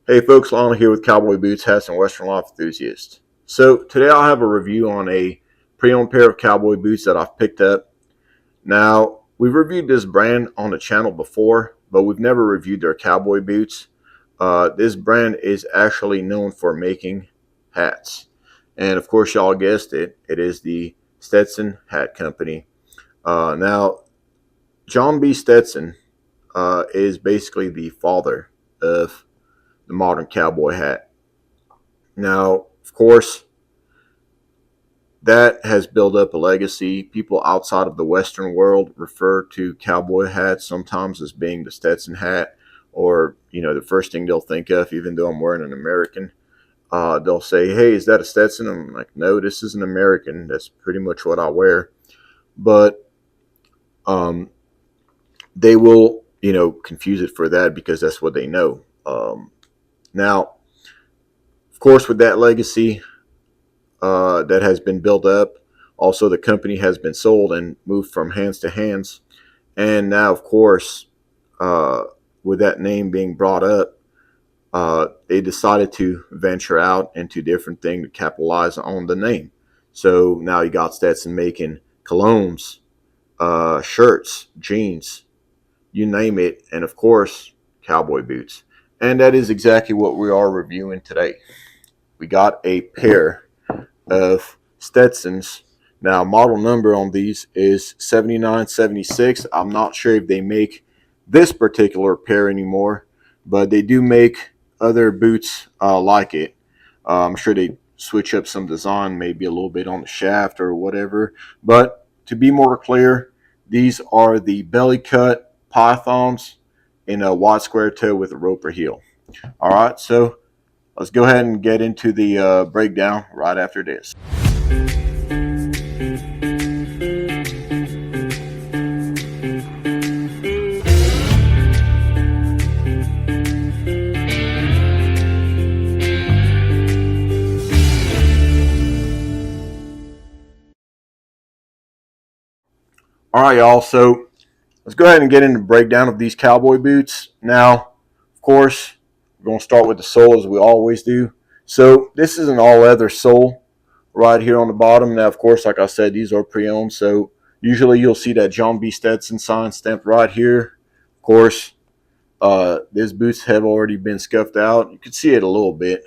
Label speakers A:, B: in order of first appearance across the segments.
A: Hey folks, Lionel here with Cowboy Boots, Hats, and Western Life Enthusiast. So today I'll have a review on a pre-owned pair of Cowboy boots that I've picked up. Now, we've reviewed this brand on the channel before, but we've never reviewed their Cowboy boots. This brand is actually known for making hats. And of course, y'all guessed it, it is the Stetson Hat Company. Now, John B. Stetson is basically the father of the modern cowboy hat. Now, of course, that has built up a legacy. People outside of the Western world refer to cowboy hats sometimes as being the Stetson hat, or the first thing they'll think of, even though I'm wearing an American. They'll say, "Hey, is that a Stetson?" I'm like, "No, this is an American. That's pretty much what I wear." But um, they will, confuse it for that because that's what they know. Now, of course, with that legacy that has been built up, also the company has been sold and moved from hands to hands. And now, of course, uh, with that name being brought up, they decided to venture out into different things to capitalize on the name. So now you got Stetson making colognes, shirts, jeans, you name it, and of course, cowboy boots. And that is exactly what we are reviewing today. We got a pair of Stetsons. Now, model number on these is 7976. I'm not sure if they make this particular pair anymore, but they do make other boots like it. I'm sure they switch up some design, maybe a little bit on the shaft or whatever. But to be more clear, these are the belly cut pythons in a wide square toe with a roper heel. All right, so let's go ahead and get into the breakdown right after this. All right, y'all. So let's go ahead and get into the breakdown of these cowboy boots. Now, of course, we're going to start with the sole as we always do. So this is an all-leather sole right here on the bottom. Now, of course, like I said, these are pre-owned. So usually you'll see that John B. Stetson sign stamped right here. Of course, these boots have already been scuffed out. You can see it a little bit,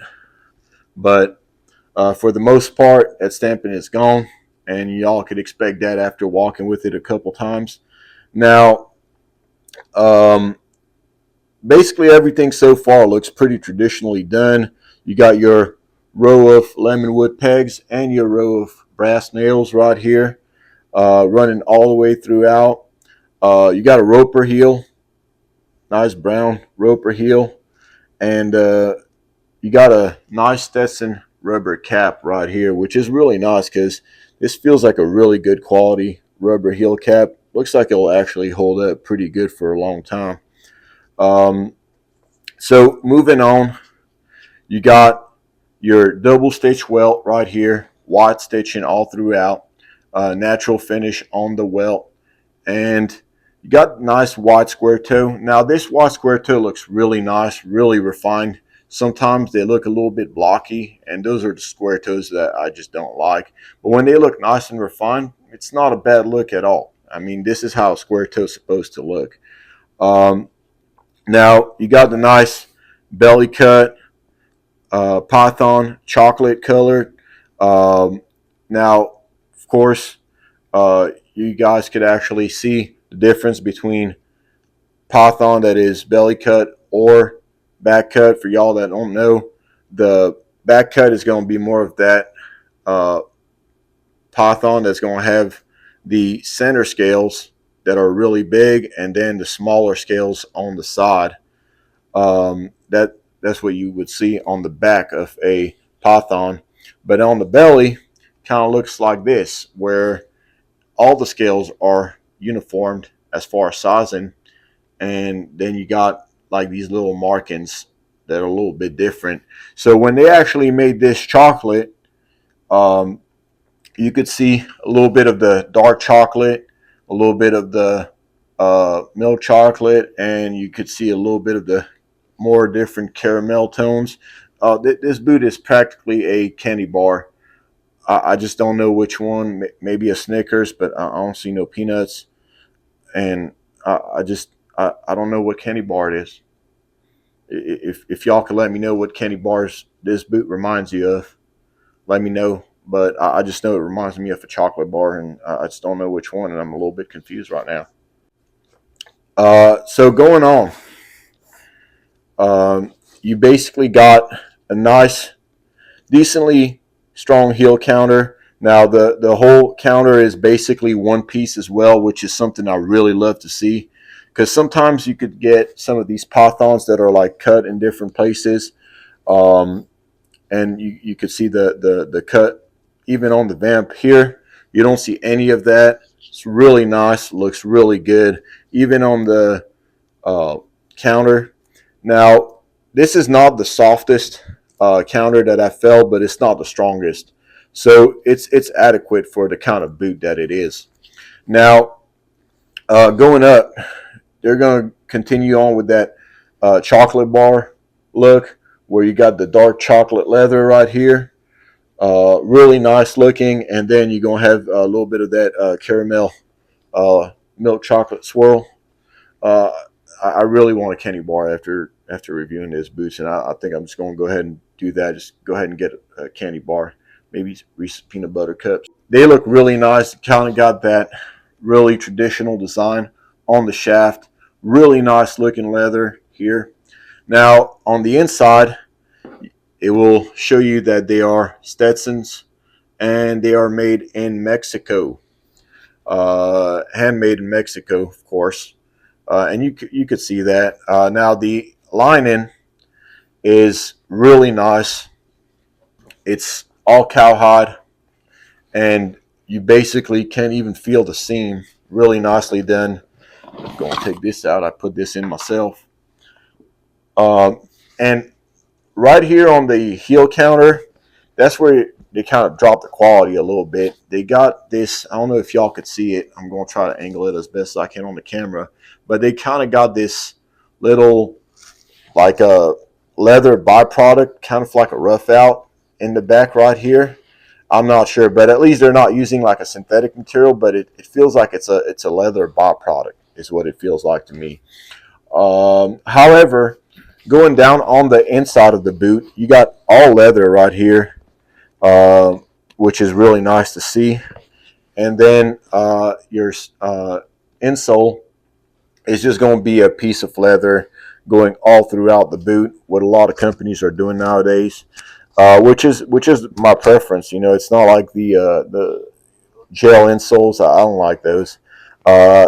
A: but for the most part, that stamping is gone, and y'all could expect that after walking with it a couple times. Now, um, basically everything so far looks pretty traditionally done. You got your row of lemon wood pegs and your row of brass nails right here, running all the way throughout. You got a roper heel, nice brown roper heel, and you got a nice Stetson rubber cap right here, which is really nice because this feels like a really good quality rubber heel cap. Looks like it'll actually hold up pretty good for a long time. Um, so moving on, you got your double stitch welt right here, white stitching all throughout, natural finish on the welt, and you got nice wide square toe. Now this wide square toe looks really nice, really refined. Sometimes they look a little bit blocky, and those are the square toes that I just don't like. But when they look nice and refined, it's not a bad look at all. I mean, this is how a square toe is supposed to look. Um, Now you got the nice belly cut python chocolate colored. Um, Now, of course, you guys could actually see the difference between python that is belly cut or back cut. For y'all that don't know, the back cut is going to be more of that uh, python that's going to have the center scales that are really big, and then the smaller scales on the side. That's what you would see on the back of a python, but on the belly, kind of looks like this, where all the scales are uniformed as far as sizing, and then you got like these little markings that are a little bit different. So when they actually made this chocolate, um, you could see a little bit of the dark chocolate, a little bit of the milk chocolate, and you could see a little bit of the more different caramel tones. This boot is practically a candy bar. I just don't know which one. Maybe a Snickers, but I don't see no peanuts. And I don't know what candy bar it is. If y'all could let me know what candy bars this boot reminds you of, let me know. But I just know it reminds me of a chocolate bar, and I just don't know which one, and I'm a little bit confused right now. So going on, you basically got a nice, decently strong heel counter. Now the whole counter is basically one piece as well, which is something I really love to see. Because sometimes you could get some of these pythons that are like cut in different places, um, and you could see the cut even on the vamp here. You don't see any of that. It's really nice. Looks really good, even on the uh, counter. Now, this is not the softest counter that I felt, but it's not the strongest. So it's adequate for the kind of boot that it is. Now, going up, they're going to continue on with that chocolate bar look, where you got the dark chocolate leather right here. Really nice looking, and then you're going to have a little bit of that caramel milk chocolate swirl. Uh, I really want a candy bar after reviewing those boots, and I think I'm just going to go ahead and do that. Just go ahead and get a candy bar, maybe Reese's peanut butter cups. They look really nice. Kind of got that really traditional design on the shaft. Really nice looking leather here. Now on the inside, it will show you that they are Stetsons and they are made in Mexico. Handmade in Mexico, of course. And you could see that. Now the lining is really nice. It's all cowhide, and you basically can't even feel the seam. Really nicely done. I'm going to take this out. I put this in myself. And right here on the heel counter, that's where they kind of dropped the quality a little bit. They got this. I don't know if y'all could see it. I'm going to try to angle it as best as I can on the camera, but they kind of got this little like a leather byproduct, kind of like a rough out in the back right here. I'm not sure, but at least they're not using like a synthetic material, but it feels like it's a leather byproduct is what it feels like to me. However, going down on the inside of the boot, you got all leather right here, uh, which is really nice to see. And then your insole is just going to be a piece of leather going all throughout the boot. What a lot of companies are doing nowadays, which is my preference. You know, it's not like the gel insoles. I don't like those.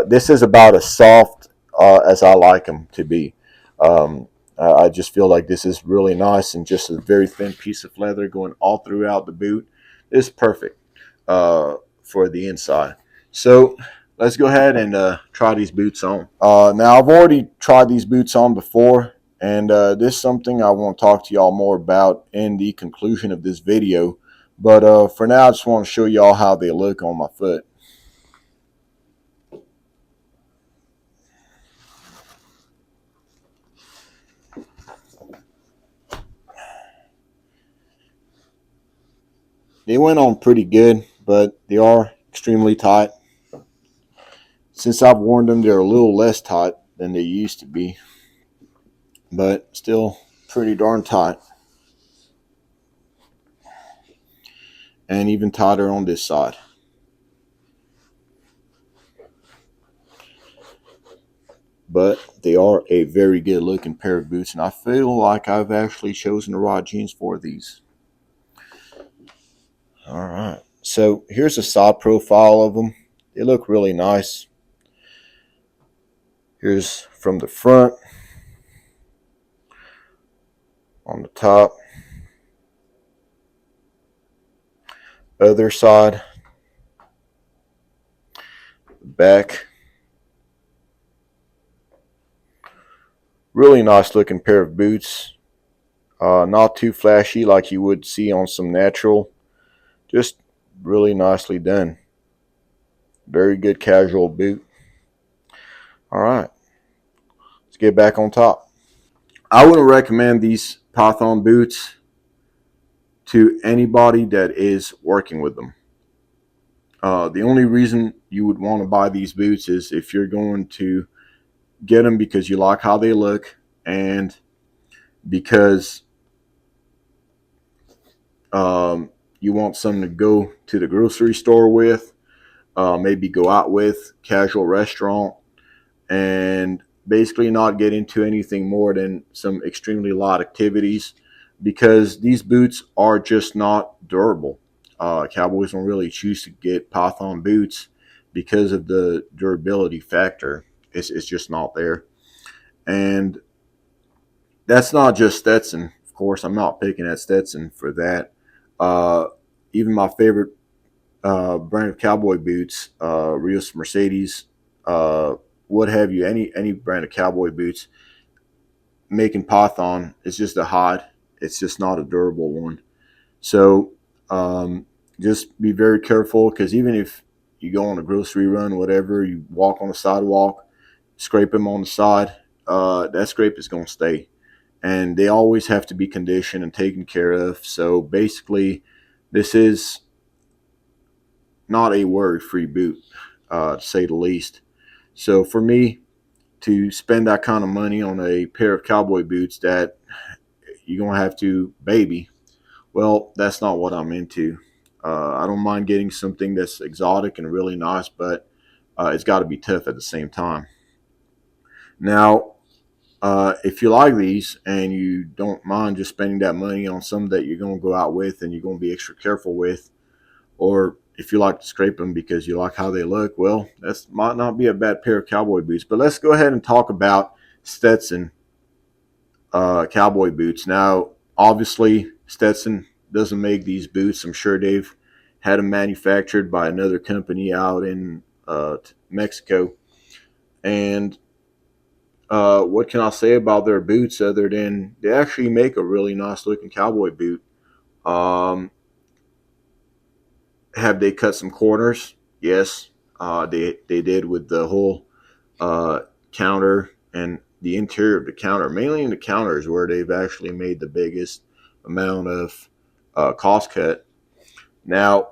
A: This is about as soft as I like them to be. I just feel like this is really nice and just a very thin piece of leather going all throughout the boot. It's perfect for the inside. So let's go ahead and try these boots on. Now I've already tried these boots on before, and this is something I want to talk to y'all more about in the conclusion of this video. But for now, I just want to show y'all how they look on my foot. They went on pretty good, but they are extremely tight. Since I've worn them, they're a little less tight than they used to be, but still pretty darn tight. And even tighter on this side. But they are a very good looking pair of boots, and I feel like I've actually chosen the right jeans for these. All right, so here's a side profile of them. They look really nice. Here's from the front, on the top, other side, back. Really nice looking pair of boots. Not too flashy like you would see on some natural. Just really nicely done. Very good casual boot. All right, let's get back on top. I wouldn't recommend these Python boots to anybody that is working with them. The only reason you would want to buy these boots is if you're going to get them because you like how they look and because you want something to go to the grocery store with, maybe go out with, casual restaurant, and basically not get into anything more than some extremely light activities because these boots are just not durable. Cowboys don't really choose to get Python boots because of the durability factor. It's just not there. And that's not just Stetson. Of course, I'm not picking at Stetson for that. Uh, Even my favorite brand of cowboy boots, Rios Mercedes, uh, what have you, any brand of cowboy boots, making Python is just a hide. It's just not a durable one. So um, just be very careful because even if you go on a grocery run, whatever, you walk on the sidewalk, scrape them on the side, that scrape is going to stay. And they always have to be conditioned and taken care of. So basically, this is not a worry-free boot, to say the least. So for me to spend that kind of money on a pair of cowboy boots that you're gonna have to baby, well, that's not what I'm into. I don't mind getting something that's exotic and really nice, but it's got to be tough at the same time. Now, if you like these and you don't mind just spending that money on some that you're going to go out with and you're going to be extra careful with, or if you like to scrape them because you like how they look, well, that might not be a bad pair of cowboy boots. But let's go ahead and talk about Stetson cowboy boots. Now, obviously, Stetson doesn't make these boots. I'm sure they've had them manufactured by another company out in Mexico. And what can I say about their boots other than they actually make a really nice looking cowboy boot? Um, have they cut some corners? Yes, they did with the whole uh, counter and the interior of the counter. Mainly in the counters where they've actually made the biggest amount of cost cut. Now,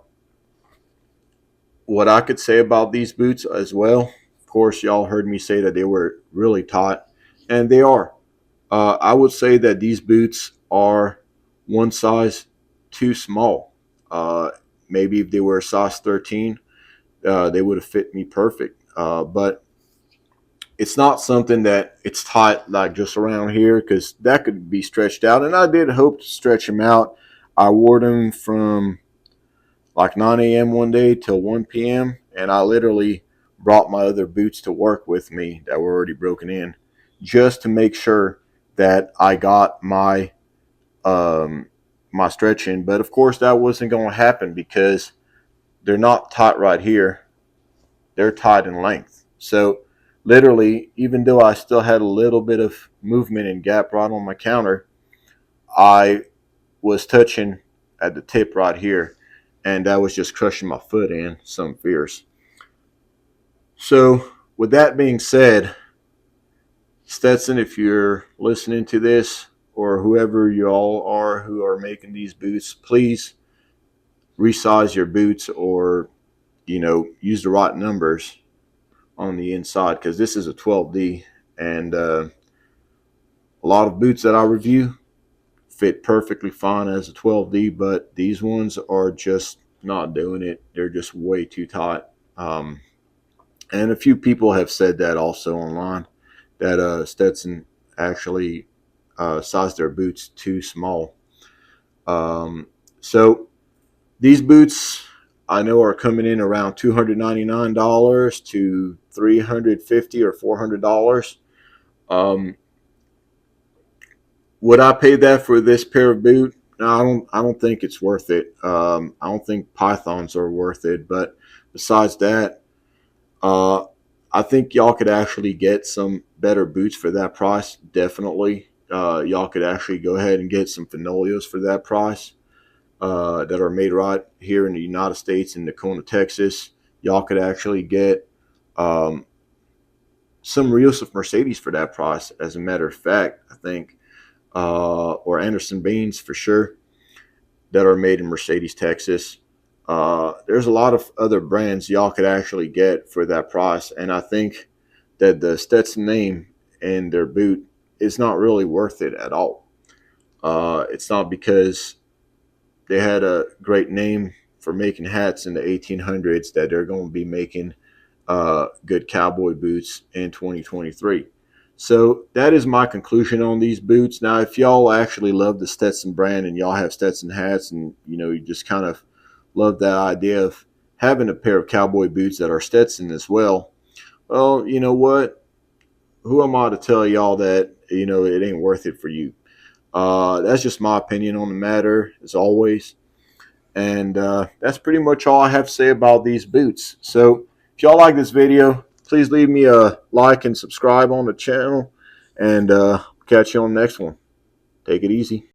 A: what I could say about these boots as well, of course, y'all heard me say that they were really tight, and they are. I would say that these boots are one size too small. Uh, Maybe if they were a size 13, they would have fit me perfect. But it's not something that it's tight like just around here because that could be stretched out. And I did hope to stretch them out. I wore them from like 9 a.m. one day till 1 p.m. And I literally brought my other boots to work with me that were already broken in just to make sure that I got um, my stretch in. But of course, that wasn't going to happen because they're not tight right here. They're tight in length. So literally, even though I still had a little bit of movement and gap right on my counter, I was touching at the tip right here, and that was just crushing my foot in some fierce. So with that being said, Stetson, if you're listening to this, or whoever you all are who are making these boots, please resize your boots or use the right numbers on the inside because this is a 12D and a lot of boots that I review fit perfectly fine as a 12D, but these ones are just not doing it. They're just way too tight. Um, and a few people have said that also online that Stetson actually sized their boots too small. So these boots I know are coming in around $299 to $350 or $400. Um, would I pay that for this pair of boot? No, I don't. I don't think it's worth it. I don't think pythons are worth it. But besides that, uh, I think y'all could actually get some better boots for that price. Definitely, y'all could actually go ahead and get some Fenolios for that price that are made right here in the United States in Tacoma, Texas. Y'all could actually get um, some Rios of Mercedes for that price. As a matter of fact, I think. or Anderson beans for sure, that are made in Mercedes, Texas. There's a lot of other brands y'all could actually get for that price, and I think that the Stetson name and their boot is not really worth it at all. It's not because they had a great name for making hats in the 1800s that they're going to be making good cowboy boots in 2023. So that is my conclusion on these boots. Now, if y'all actually love the Stetson brand and y'all have Stetson hats, and you just kind of love that idea of having a pair of cowboy boots that are Stetson as well, well, you know what? Who am I to tell y'all that it ain't worth it for you? That's just my opinion on the matter, as always. And that's pretty much all I have to say about these boots. So if y'all like this video, please leave me a like and subscribe on the channel. And catch you on the next one. Take it easy.